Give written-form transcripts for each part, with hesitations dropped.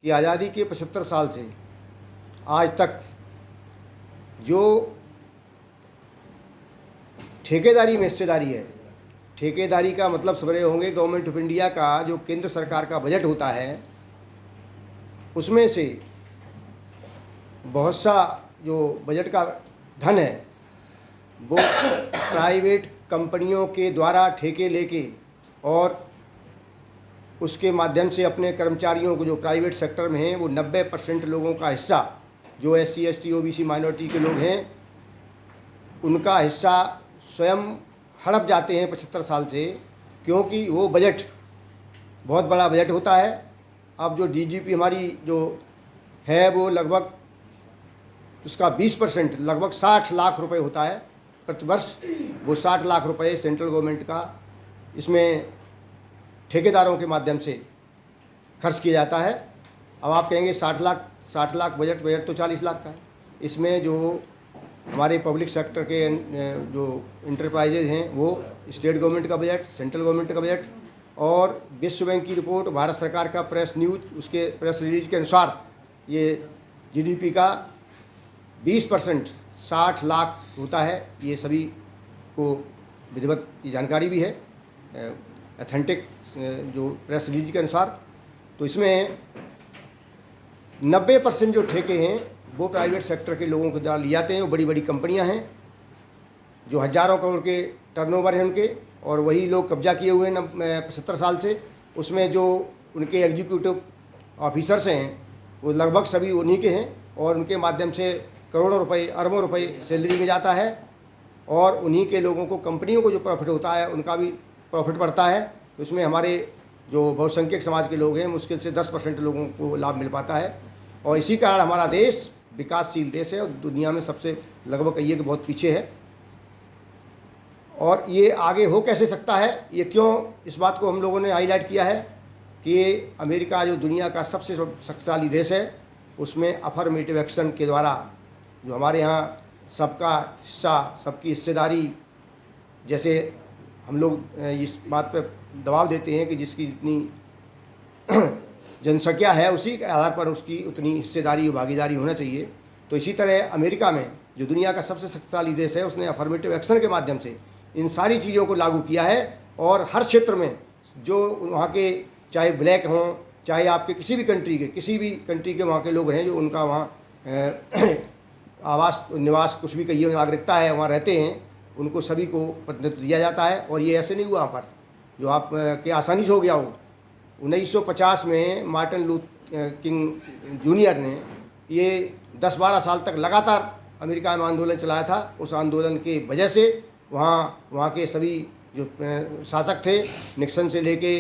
कि आज़ादी के 75 साल से आज तक जो ठेकेदारी में हिस्सेदारी है, ठेकेदारी का मतलब समझ रहे होंगे, गवर्नमेंट ऑफ इंडिया का जो केंद्र सरकार का बजट होता है उसमें से बहुत सा जो बजट का धन है वो प्राइवेट कंपनियों के द्वारा ठेके लेके और उसके माध्यम से अपने कर्मचारियों को जो प्राइवेट सेक्टर में हैं वो 90% लोगों का हिस्सा, जो SC ST OBC माइनॉरिटी के लोग हैं, उनका हिस्सा स्वयं हड़प जाते हैं 75 साल से, क्योंकि वो बजट बहुत बड़ा बजट होता है। अब जो DGP हमारी जो है वो लगभग उसका 20% लगभग 60 लाख रुपए होता है प्रतिवर्ष। वो 60 लाख रुपए सेंट्रल गवर्नमेंट का इसमें ठेकेदारों के माध्यम से खर्च किया जाता है। अब आप कहेंगे 60 लाख बजट तो 40 लाख का है। इसमें जो हमारे पब्लिक सेक्टर के जो इंटरप्राइजेज हैं वो स्टेट गवर्नमेंट का बजट, सेंट्रल गवर्नमेंट का बजट और विश्व बैंक की रिपोर्ट, भारत सरकार का प्रेस न्यूज, उसके प्रेस रिलीज के अनुसार ये GDP का 20% 60 लाख होता है। ये सभी को विधिवत की जानकारी भी है, ऑथेंटिक जो प्रेस रिलीज के अनुसार। तो इसमें 90% जो ठेके हैं वो प्राइवेट सेक्टर के लोगों के द्वारा लिए जाते हैं। वो बड़ी बड़ी कंपनियां हैं जो हज़ारों करोड़ के टर्नओवर हैं उनके, और वही लोग कब्जा किए हुए हैं 75 साल से। उसमें जो उनके एग्जीक्यूटिव ऑफिसर्स हैं वो लगभग सभी उन्हीं के हैं और उनके माध्यम से करोड़ों रुपए, अरबों रुपए सैलरी में जाता है और उन्हीं के लोगों को, कंपनियों को जो प्रॉफिट होता है उनका भी प्रॉफिट बढ़ता है। तो इसमें हमारे जो बहुसंख्यक समाज के लोग हैं मुश्किल से 10% लोगों को लाभ मिल पाता है। और इसी कारण हमारा देश विकासशील देश है और दुनिया में सबसे लगभग कहिए कि बहुत पीछे है। और ये आगे हो कैसे सकता है, ये क्यों, इस बात को हम लोगों ने हाईलाइट किया है कि अमेरिका जो दुनिया का सबसे शक्तिशाली देश है उसमें अफर्मेटिव एक्शन के द्वारा जो हमारे यहाँ सबका हिस्सा, सबकी हिस्सेदारी, जैसे हम लोग इस बात पर दबाव देते हैं कि जिसकी जितनी जनसंख्या है उसी के आधार पर उसकी उतनी हिस्सेदारी और भागीदारी होना चाहिए। तो इसी तरह अमेरिका में जो दुनिया का सबसे शक्तिशाली देश है उसने अफर्मेटिव एक्शन के माध्यम से इन सारी चीज़ों को लागू किया है और हर क्षेत्र में जो वहाँ के, चाहे ब्लैक हों, चाहे आपके किसी भी कंट्री के वहाँ के लोग हैं, जो उनका वहाँ आवास, निवास, कुछ भी कहिए, नागरिकता है, वहाँ रहते हैं, उनको सभी को प्रतिनिधित्व दिया जाता है। और ये ऐसे नहीं हुआ वहाँ पर जो आप के आसानी से हो गया हो। 1950 में मार्टिन लूथर किंग जूनियर ने ये 10-12 साल तक लगातार अमेरिका में आंदोलन चलाया था। उस आंदोलन के वजह से वहाँ के सभी जो शासक थे, निक्सन से लेके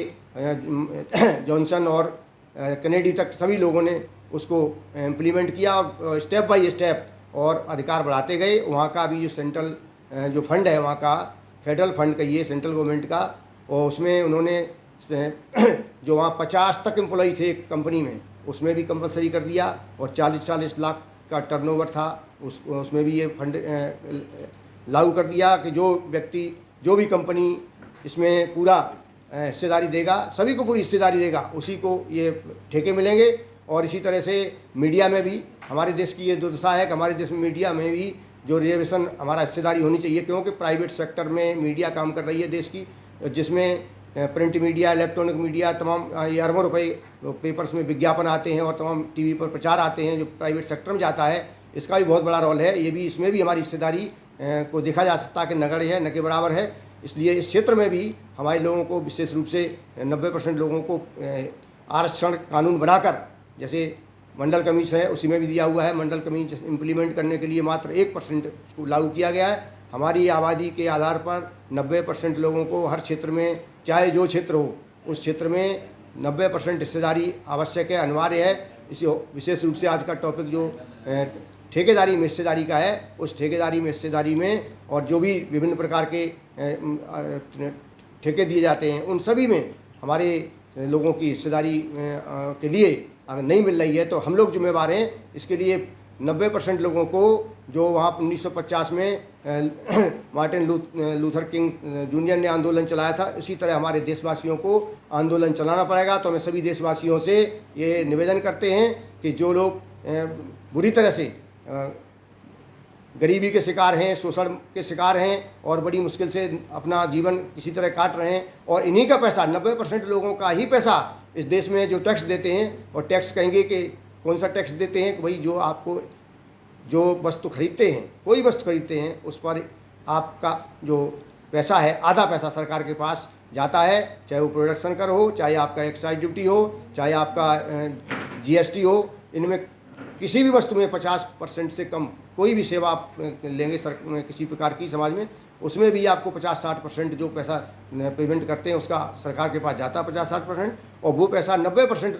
जॉनसन और कैनेडी तक, सभी लोगों ने उसको इम्प्लीमेंट किया और स्टेप बाय स्टेप और अधिकार बढ़ाते गए। वहाँ का भी जो सेंट्रल जो फंड है, वहाँ का फेडरल फंड कहिए, सेंट्रल गवर्नमेंट का, और उसमें उन्होंने जो वहाँ 50 तक एम्प्लॉई थे कंपनी में, उसमें भी कंपलसरी कर दिया। और 40-40 लाख का टर्नओवर था उसमें भी ये फंड लागू कर दिया कि जो व्यक्ति, जो भी कंपनी इसमें पूरा हिस्सेदारी देगा, सभी को पूरी हिस्सेदारी देगा, उसी को ये ठेके मिलेंगे। और इसी तरह से मीडिया में भी हमारे देश की ये दुर्दशा है कि हमारे देश में मीडिया में भी जो रिजर्वेशन, हमारा हिस्सेदारी होनी चाहिए, क्योंकि प्राइवेट सेक्टर में मीडिया काम कर रही है देश की, जिसमें प्रिंट मीडिया, इलेक्ट्रॉनिक मीडिया, तमाम ये अरबों रुपए पेपर्स में विज्ञापन आते हैं और तमाम TV पर प्रचार आते हैं जो प्राइवेट सेक्टर में जाता है। इसका भी बहुत बड़ा रोल है। ये भी, इसमें भी हमारी हिस्सेदारी को देखा जा सकता है कि नगण्य है, न के बराबर है। इसलिए इस क्षेत्र में भी हमारे लोगों को, विशेष रूप से 90% लोगों को आरक्षण कानून बनाकर, जैसे मंडल कमीज है उसी में भी दिया हुआ है, मंडल कमीज इम्प्लीमेंट करने के लिए मात्र 1% उसको लागू किया गया है। हमारी आबादी के आधार पर 90% लोगों को हर क्षेत्र में, चाहे जो क्षेत्र हो, उस क्षेत्र में 90% हिस्सेदारी आवश्यक है, अनिवार्य है। इसी विशेष रूप से आज का टॉपिक जो ठेकेदारी में हिस्सेदारी का है, उस ठेकेदारी में हिस्सेदारी में और जो भी विभिन्न प्रकार के ठेके दिए जाते हैं, उन सभी में हमारे लोगों की हिस्सेदारी के लिए अगर नहीं मिल रही है तो हम लोग जिम्मेवार हैं। इसके लिए 90% लोगों को जो वहाँ 1950 में मार्टिन लूथर किंग जूनियर ने आंदोलन चलाया था, इसी तरह हमारे देशवासियों को आंदोलन चलाना पड़ेगा। तो हमें सभी देशवासियों से ये निवेदन करते हैं कि जो लोग बुरी तरह से गरीबी के शिकार हैं, शोषण के शिकार हैं और बड़ी मुश्किल से अपना जीवन किसी तरह काट रहे हैं, और इन्हीं का पैसा 90% लोगों का ही पैसा इस देश में जो टैक्स देते हैं, और टैक्स कहेंगे कि कौन सा टैक्स देते हैं कि भाई जो आपको जो वस्तु खरीदते हैं, कोई वस्तु खरीदते हैं उस पर आपका जो पैसा है, आधा पैसा सरकार के पास जाता है, चाहे वो प्रोडक्शन कर हो, चाहे आपका एक्साइज ड्यूटी हो, चाहे आपका GST हो। इनमें किसी भी वस्तु में 50% से कम कोई भी सेवा आप लेंगे किसी प्रकार की समाज में, उसमें भी आपको 50-60% जो पैसा पेमेंट करते हैं उसका सरकार के पास जाता है 50-60%, और वो पैसा 90%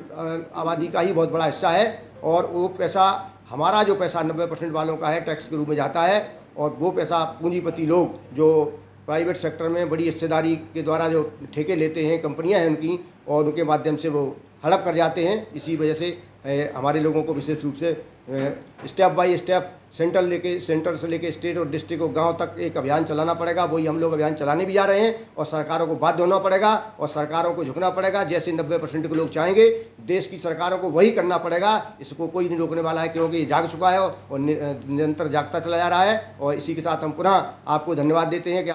आबादी का ही बहुत बड़ा हिस्सा है, और वो पैसा हमारा जो पैसा 90% वालों का है टैक्स के रूप में जाता है, और वो पैसा पूंजीपति लोग जो प्राइवेट सेक्टर में बड़ी हिस्सेदारी के द्वारा जो ठेके लेते हैं, कंपनियां हैं उनकी, और उनके माध्यम से वो हड़प कर जाते हैं। इसी वजह से हमारे लोगों को विशेष रूप से स्टेप बाय स्टेप सेंटर से लेके स्टेट और डिस्ट्रिक्ट और गांव तक एक अभियान चलाना पड़ेगा। वही हम लोग अभियान चलाने भी जा रहे हैं, और सरकारों को बाध्य होना पड़ेगा और सरकारों को झुकना पड़ेगा। जैसे 90% के लोग चाहेंगे, देश की सरकारों को वही करना पड़ेगा। इसको कोई नहीं रोकने वाला है, क्योंकि ये जाग चुका है और निरंतर जागता चला जा रहा है। और इसी के साथ हम पुनः आपको धन्यवाद देते हैं कि